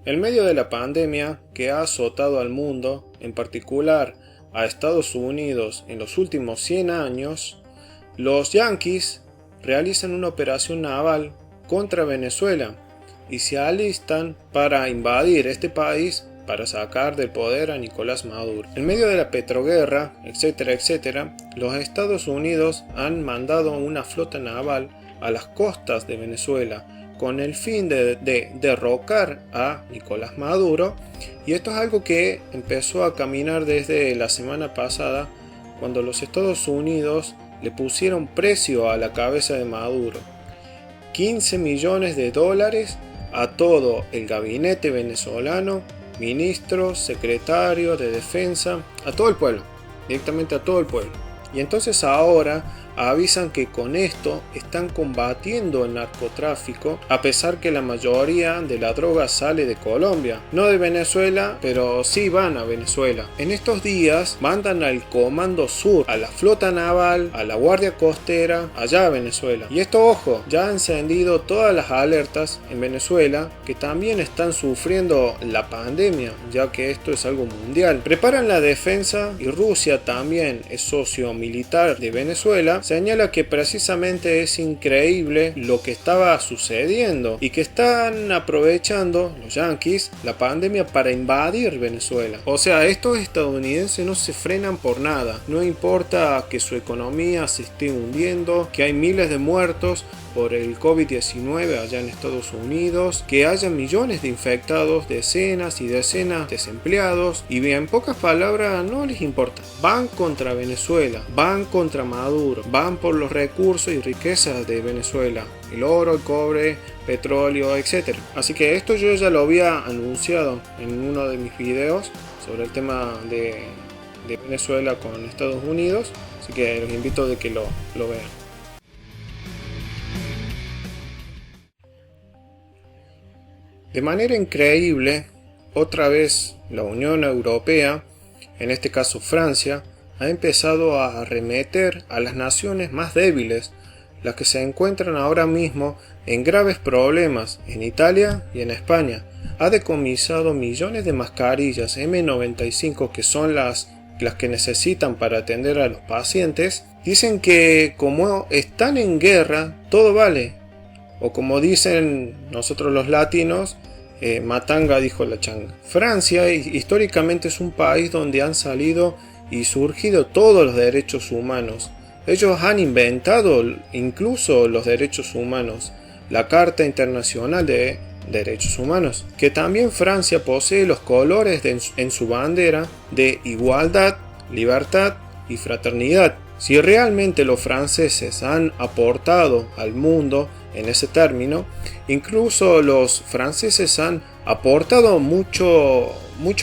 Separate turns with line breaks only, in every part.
En medio de la pandemia que ha azotado al mundo, en particular a Estados Unidos en los últimos 100 años, los yanquis realizan una operación naval contra Venezuela y se alistan para invadir este país para sacar del poder a Nicolás Maduro. En medio de la petroguerra, etcétera, etcétera, los Estados Unidos han mandado una flota naval a las costas de Venezuela con el fin de derrocar a Nicolás Maduro, y esto es algo que empezó a caminar desde la semana pasada, cuando los Estados Unidos le pusieron precio a la cabeza de Maduro. 15 millones de dólares a todo el gabinete venezolano, ministros, secretarios de defensa, a todo el pueblo, directamente a todo el pueblo. Y entonces ahora avisan que con esto están combatiendo el narcotráfico, a pesar que la mayoría de la droga sale de Colombia, no de Venezuela, pero sí van a Venezuela. En estos días mandan al Comando Sur, a la flota naval, a la Guardia Costera, allá a Venezuela. Y esto, ojo, ya ha encendido todas las alertas en Venezuela, que también están sufriendo la pandemia, ya que esto es algo mundial. Preparan la defensa, y Rusia también es socio militar de Venezuela. Señala que precisamente es increíble lo que estaba sucediendo y que están aprovechando los yanquis la pandemia para invadir Venezuela. O sea, estos estadounidenses no se frenan por nada, no importa que su economía se esté hundiendo, que hay miles de muertos por el COVID-19 allá en Estados Unidos, que haya millones de infectados, decenas y decenas de desempleados, y en pocas palabras no les importa. Van contra Venezuela, van contra Maduro, van por los recursos y riquezas de Venezuela, el oro, el cobre, petróleo, etc. Así que esto yo ya lo había anunciado en uno de mis videos sobre el tema de Venezuela con Estados Unidos, así que los invito a que lo vean. De manera increíble, otra vez la Unión Europea, en este caso Francia, ha empezado a arremeter a las naciones más débiles, las que se encuentran ahora mismo en graves problemas en Italia y en España. Ha decomisado millones de mascarillas M95, que son las que necesitan para atender a los pacientes. Dicen que como están en guerra, todo vale. O como dicen nosotros los latinos, matanga dijo la changa. Francia históricamente es un país donde han salido y surgido todos los derechos humanos. Ellos han inventado incluso los derechos humanos, la Carta Internacional de Derechos Humanos, que también Francia posee los colores en su bandera de igualdad, libertad y fraternidad. Si realmente los franceses han aportado al mundo en ese término, incluso los franceses han aportado mucho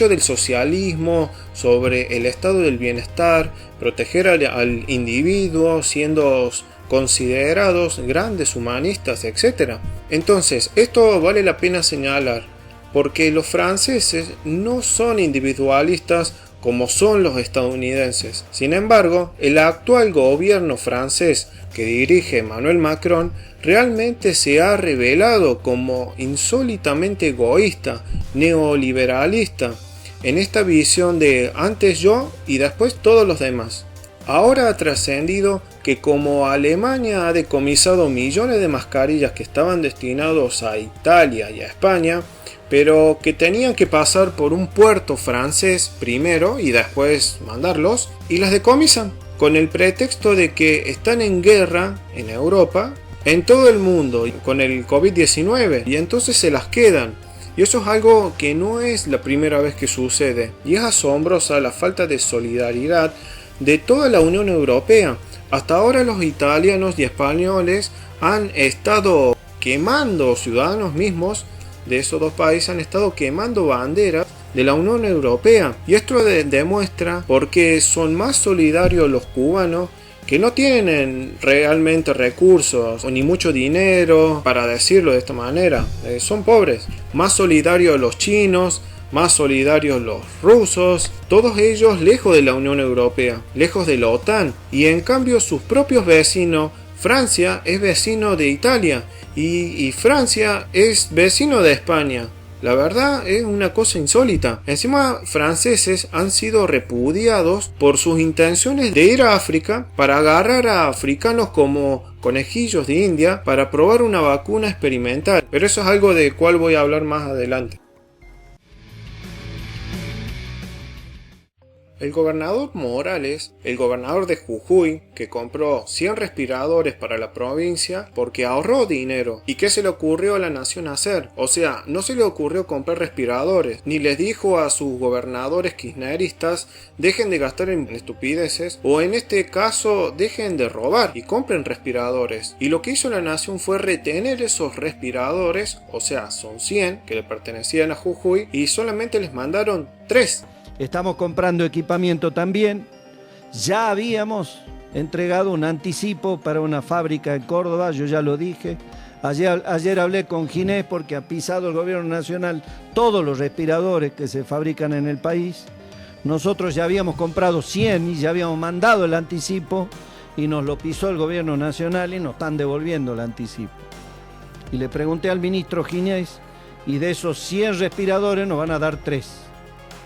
del socialismo, sobre el estado del bienestar, proteger al individuo, siendo considerados grandes humanistas, etc. Entonces, esto vale la pena señalar, porque los franceses no son individualistas como son los estadounidenses. Sin embargo, el actual gobierno francés que dirige Emmanuel Macron realmente se ha revelado como insólitamente egoísta, neoliberalista, en esta visión de antes yo y después todos los demás. Ahora ha trascendido que como Alemania ha decomisado millones de mascarillas que estaban destinados a Italia y a España, pero que tenían que pasar por un puerto francés primero y después mandarlos, y las decomisan con el pretexto de que están en guerra en Europa, en todo el mundo, con el COVID-19, y entonces se las quedan. Y eso es algo que no es la primera vez que sucede, y es asombrosa la falta de solidaridad de toda la Unión Europea. Hasta ahora los italianos y españoles han estado quemando, ciudadanos mismos de esos dos países han estado quemando banderas de la Unión Europea, y esto demuestra por qué son más solidarios los cubanos, que no tienen realmente recursos o ni mucho dinero, para decirlo de esta manera, son pobres. Más solidarios los chinos, más solidarios los rusos, todos ellos lejos de la Unión Europea, lejos de la OTAN, y en cambio sus propios vecinos, Francia es vecino de Italia y Francia es vecino de España. La verdad es una cosa insólita. Encima, franceses han sido repudiados por sus intenciones de ir a África para agarrar a africanos como conejillos de India para probar una vacuna experimental. Pero eso es algo de cual voy a hablar más adelante. El gobernador Morales, el gobernador de Jujuy, que compró 100 respiradores para la provincia porque ahorró dinero. ¿Y qué se le ocurrió a la nación hacer? O sea, no se le ocurrió comprar respiradores, ni les dijo a sus gobernadores kirchneristas dejen de gastar en estupideces, o en este caso dejen de robar y compren respiradores. Y lo que hizo la nación fue retener esos respiradores, o sea, son 100 que le pertenecían a Jujuy, y solamente les mandaron 3.
Estamos comprando equipamiento también. Ya habíamos entregado un anticipo para una fábrica en Córdoba, yo ya lo dije. Ayer hablé con Ginés porque ha pisado el gobierno nacional todos los respiradores que se fabrican en el país. Nosotros ya habíamos comprado 100 y ya habíamos mandado el anticipo y nos lo pisó el gobierno nacional y nos están devolviendo el anticipo. Y le pregunté al ministro Ginés y de esos 100 respiradores nos van a dar 3.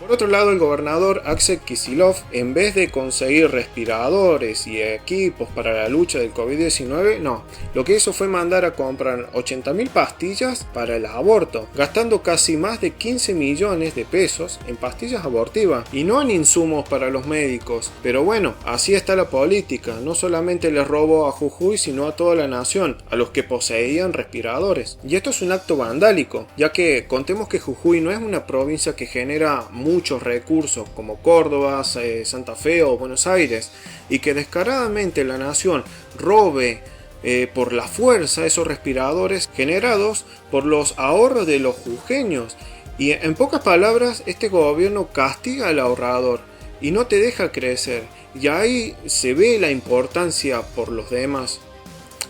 Por otro lado, el gobernador Axel Kicillof, en vez de conseguir respiradores y equipos para la lucha del COVID-19, no, lo que hizo fue mandar a comprar 80.000 pastillas para el aborto, gastando casi más de 15 millones de pesos en pastillas abortivas y no en insumos para los médicos. Pero bueno, así está la política, no solamente les robó a Jujuy, sino a toda la nación, a los que poseían respiradores. Y esto es un acto vandálico, ya que contemos que Jujuy no es una provincia que genera muchos recursos como Córdoba, Santa Fe o Buenos Aires, y que descaradamente la nación robe por la fuerza esos respiradores generados por los ahorros de los jujeños. Y en pocas palabras, este gobierno castiga al ahorrador y no te deja crecer, y ahí se ve la importancia por los demás.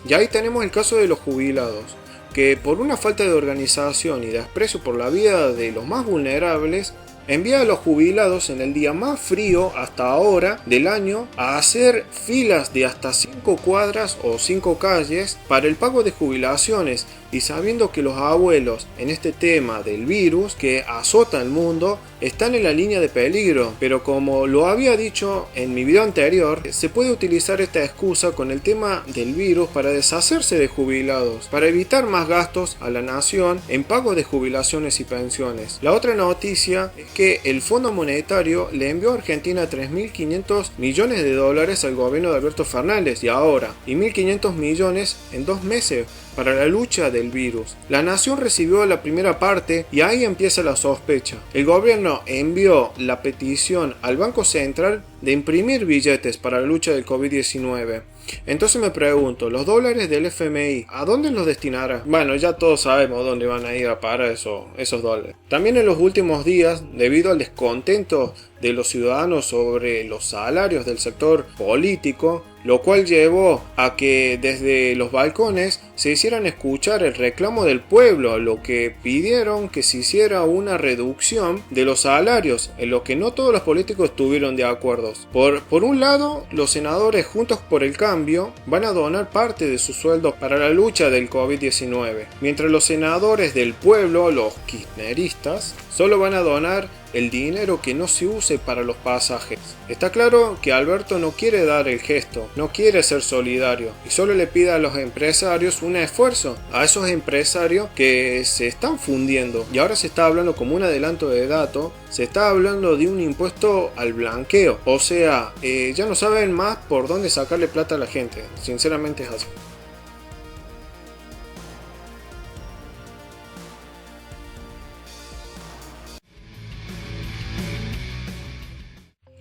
Y ahí tenemos el caso de los jubilados, que por una falta de organización y de desprecio por la vida de los más vulnerables, envía a los jubilados en el día más frío hasta ahora del año a hacer filas de hasta 5 cuadras o 5 calles para el pago de jubilaciones, y sabiendo que los abuelos en este tema del virus que azota el mundo están en la línea de peligro. Pero como lo había dicho en mi video anterior, se puede utilizar esta excusa con el tema del virus para deshacerse de jubilados, para evitar más gastos a la nación en pago de jubilaciones y pensiones. La otra noticia es que el Fondo Monetario le envió a Argentina 3.500 millones de dólares al gobierno de Alberto Fernández y 1.500 millones en 2 meses para la lucha del virus. La nación recibió la primera parte y ahí empieza la sospecha. El gobierno envió la petición al Banco Central de imprimir billetes para la lucha del COVID-19. Entonces me pregunto, los dólares del FMI, ¿a dónde los destinará? Bueno, ya todos sabemos dónde van a ir a parar esos dólares. También en los últimos días, debido al descontento de los ciudadanos sobre los salarios del sector político, lo cual llevó a que desde los balcones se hicieran escuchar el reclamo del pueblo, lo que pidieron que se hiciera una reducción de los salarios, en lo que no todos los políticos estuvieron de acuerdo. Por un lado, los senadores Juntos por el Cambio van a donar parte de sus sueldos para la lucha del COVID-19, mientras los senadores del pueblo, los kirchneristas, solo van a donar el dinero que no se use para los pasajes. Está claro que Alberto no quiere dar el gesto, no quiere ser solidario y solo le pide a los empresarios un esfuerzo, a esos empresarios que se están fundiendo. Y ahora se está hablando, como un adelanto de dato, se está hablando de un impuesto al blanqueo. O sea, ya no saben más por dónde sacarle plata a la gente. Sinceramente es así.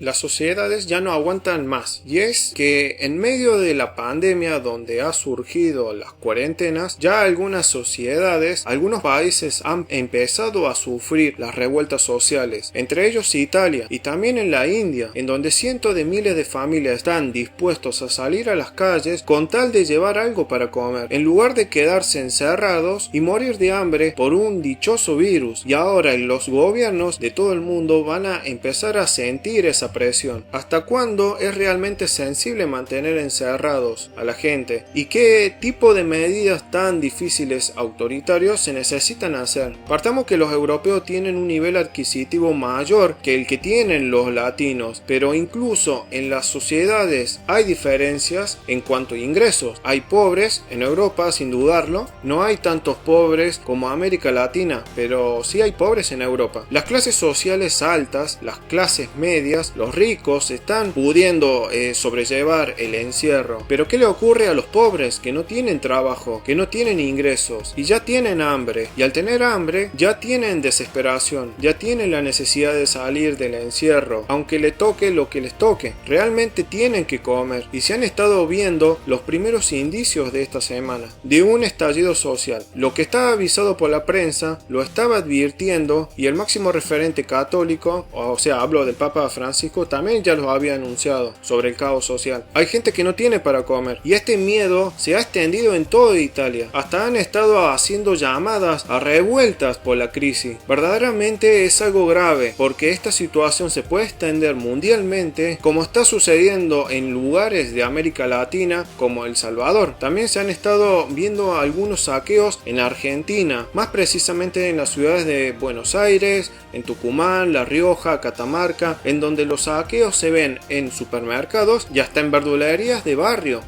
Las sociedades ya no aguantan más, y es que en medio de la pandemia donde ha surgido las cuarentenas, ya algunas sociedades, algunos países han empezado a sufrir las revueltas sociales, entre ellos Italia y también en la India, en donde cientos de miles de familias están dispuestos a salir a las calles con tal de llevar algo para comer, en lugar de quedarse encerrados y morir de hambre por un dichoso virus. Y ahora los gobiernos de todo el mundo van a empezar a sentir esa esa presión? ¿Hasta cuándo es realmente sensible mantener encerrados a la gente? ¿Y qué tipo de medidas tan difíciles autoritarios se necesitan hacer? Partamos que los europeos tienen un nivel adquisitivo mayor que el que tienen los latinos, pero incluso en las sociedades hay diferencias en cuanto a ingresos. Hay pobres en Europa, sin dudarlo, no hay tantos pobres como América Latina, pero sí hay pobres en Europa. Las clases sociales altas, las clases medias, los ricos están pudiendo sobrellevar el encierro. Pero ¿qué le ocurre a los pobres que no tienen trabajo, que no tienen ingresos y ya tienen hambre? Y al tener hambre ya tienen desesperación, ya tienen la necesidad de salir del encierro, aunque le toque lo que les toque. Realmente tienen que comer y se han estado viendo los primeros indicios de esta semana de un estallido social. Lo que estaba avisado por la prensa lo estaba advirtiendo y el máximo referente católico, o sea, hablo del Papa Francisco, también ya lo había anunciado sobre el caos social. Hay gente que no tiene para comer y este miedo se ha extendido en toda Italia. Hasta han estado haciendo llamadas a revueltas por la crisis. Verdaderamente es algo grave porque esta situación se puede extender mundialmente, como está sucediendo en lugares de América Latina como El Salvador. También se han estado viendo algunos saqueos en Argentina, más precisamente en las ciudades de Buenos Aires, en Tucumán, La Rioja, Catamarca, en donde los saqueos se ven en supermercados y hasta en verdulerías de barrio.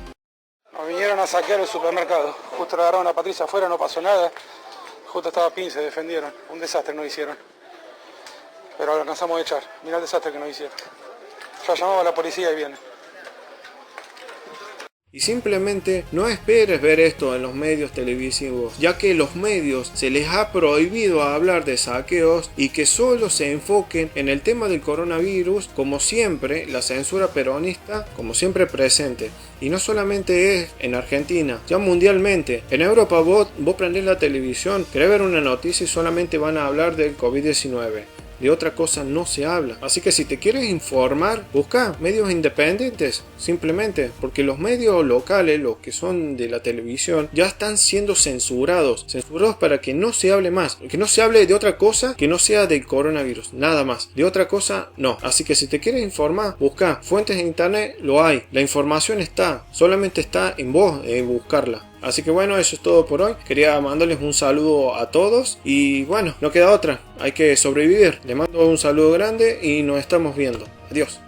Nos vinieron a saquear el supermercado, justo le agarraron a Patricia afuera, no pasó nada, justo estaba Pin, se defendieron, un desastre nos hicieron, pero lo alcanzamos a echar, mirá el desastre que nos hicieron. Ya llamaba a la policía y viene.
Y simplemente no esperes ver esto en los medios televisivos, ya que los medios se les ha prohibido hablar de saqueos y que solo se enfoquen en el tema del coronavirus, como siempre, la censura peronista, como siempre presente. Y no solamente es en Argentina, ya mundialmente. En Europa vos prendés la televisión, querés ver una noticia y solamente van a hablar del COVID-19. De otra cosa no se habla. Así que si te quieres informar, busca medios independientes, simplemente, porque los medios locales, los que son de la televisión, ya están siendo censurados para que no se hable más, que no se hable de otra cosa que no sea del coronavirus, nada más. De otra cosa no. Así que si te quieres informar, busca fuentes en internet, lo hay. La información está, solamente está en vos buscarla. Así que bueno, eso es todo por hoy. Quería mandarles un saludo a todos y bueno, no queda otra, hay que sobrevivir. Les mando un saludo grande y nos estamos viendo. Adiós.